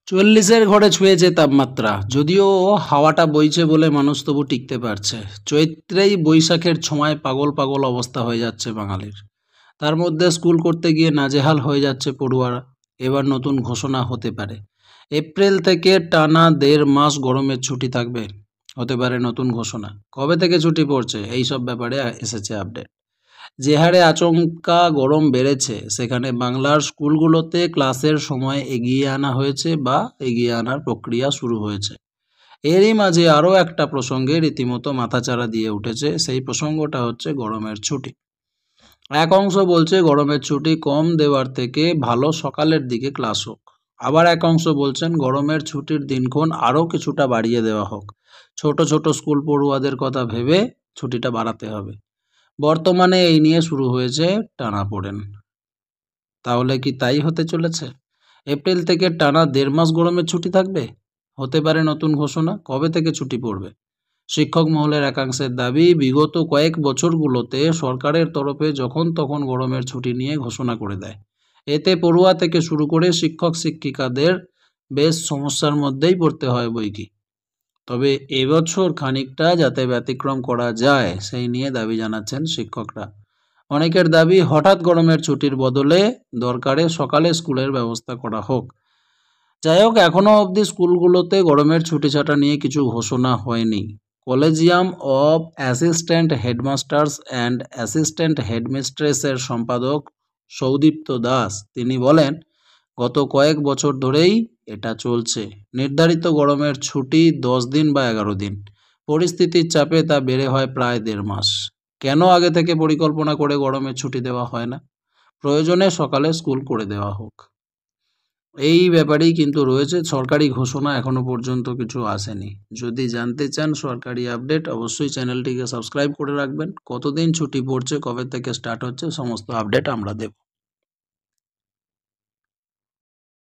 40-এর ঘরে ছুঁয়েছে তাপমাত্রা। যদিও হাওয়াটা বইছে বলে মানুষ তবু টিকতে পারছে। চৈত্রেই বৈশাখের ছোঁয়ায় পাগল পাগল অবস্থা হয়ে যাচ্ছে বাঙালির। তার মধ্যে স্কুল করতে গিয়ে নাজেহাল হয়ে যাচ্ছে পড়ুয়ারা। এবার নতুন ঘোষণা হতে পারে। এপ্রিল থেকে টানা 1.5 মাস গরমের ছুটি থাকবে। হতে পারে নতুন ঘোষণা। কবে থেকে ছুটি পড়ছে এইসব ব্যাপারে এসেছে আপডেট। যে হারে আচমকা গরম বেড়েছে সেখানে বাংলার স্কুলগুলোতে ক্লাসের সময় এগিয়ে আনা হয়েছে বা এগিয়ে আনার প্রক্রিয়া শুরু হয়েছে। এরই মাঝে আরও একটা প্রসঙ্গে রীতিমতো মাথাচাড়া দিয়ে উঠেছে। সেই প্রসঙ্গটা হচ্ছে গরমের ছুটি। এক অংশ বলছে গরমের ছুটি কম দেওয়ার থেকে ভালো সকালের দিকে ক্লাস হোক। আবার এক অংশ বলছেন গরমের ছুটির দিনক্ষণ আরও কিছুটা বাড়িয়ে দেওয়া হোক। ছোট ছোট স্কুল পড়ুয়াদের কথা ভেবে ছুটিটা বাড়াতে হবে। বর্তমানে এই নিয়ে শুরু হয়েছে টানাপোড়েন। তাহলে কি তাই হতে চলেছে? এপ্রিল থেকে টানা 1.5 মাস গরমের ছুটি থাকবে। হতে পারে নতুন ঘোষণা। কবে থেকে ছুটি পড়বে? শিক্ষক মহলের একাংশের দাবি, বিগত কয়েক বছরগুলোতে সরকারের তরফে যখন তখন গরমের ছুটি নিয়ে ঘোষণা করে দেয়। এতে পড়ুয়া থেকে শুরু করে শিক্ষক শিক্ষিকাদের বেশ সমস্যার মধ্যেই পড়তে হয় বৈকি। তবে এবছর খানিকটা যাতে ব্যতিক্রম করা যায় সেই নিয়ে দাবি জানাচ্ছেন শিক্ষকরা। অনেকের দাবি হঠাৎ গরমের ছুটির বদলে দরকারে সকালে স্কুলের ব্যবস্থা করা হোক। যাই হোক, এখনও অবধি স্কুলগুলোতে গরমের ছুটি ছাটা নিয়ে কিছু ঘোষণা হয়নি। Collegium of assistant headmasters and assistant হেডমিস্ট্রেসের সম্পাদক সৌদীপ্ত দাস তিনি বলেন, গত কয়েক বছর ধরেই এটা চলছে। নির্ধারিত গরমের ছুটি 10 দিন বা 11 দিন। পরিস্থিতির চাপে তা বেড়ে হয় প্রায় 1.5 মাস। কেন আগে থেকে পরিকল্পনা করে গরমের ছুটি দেওয়া হয় না? প্রয়োজনে সকালে স্কুল করে দেওয়া হোক। এই ব্যাপারেই কিন্তু রয়েছে। সরকারি ঘোষণা এখনো পর্যন্ত কিছু আসেনি। যদি জানতে চান সরকারি আপডেট, অবশ্যই চ্যানেলটিকে সাবস্ক্রাইব করে রাখবেন। কতদিন ছুটি পড়ছে, কবে থেকে স্টার্ট হচ্ছে, সমস্ত আপডেট আমরা দেব।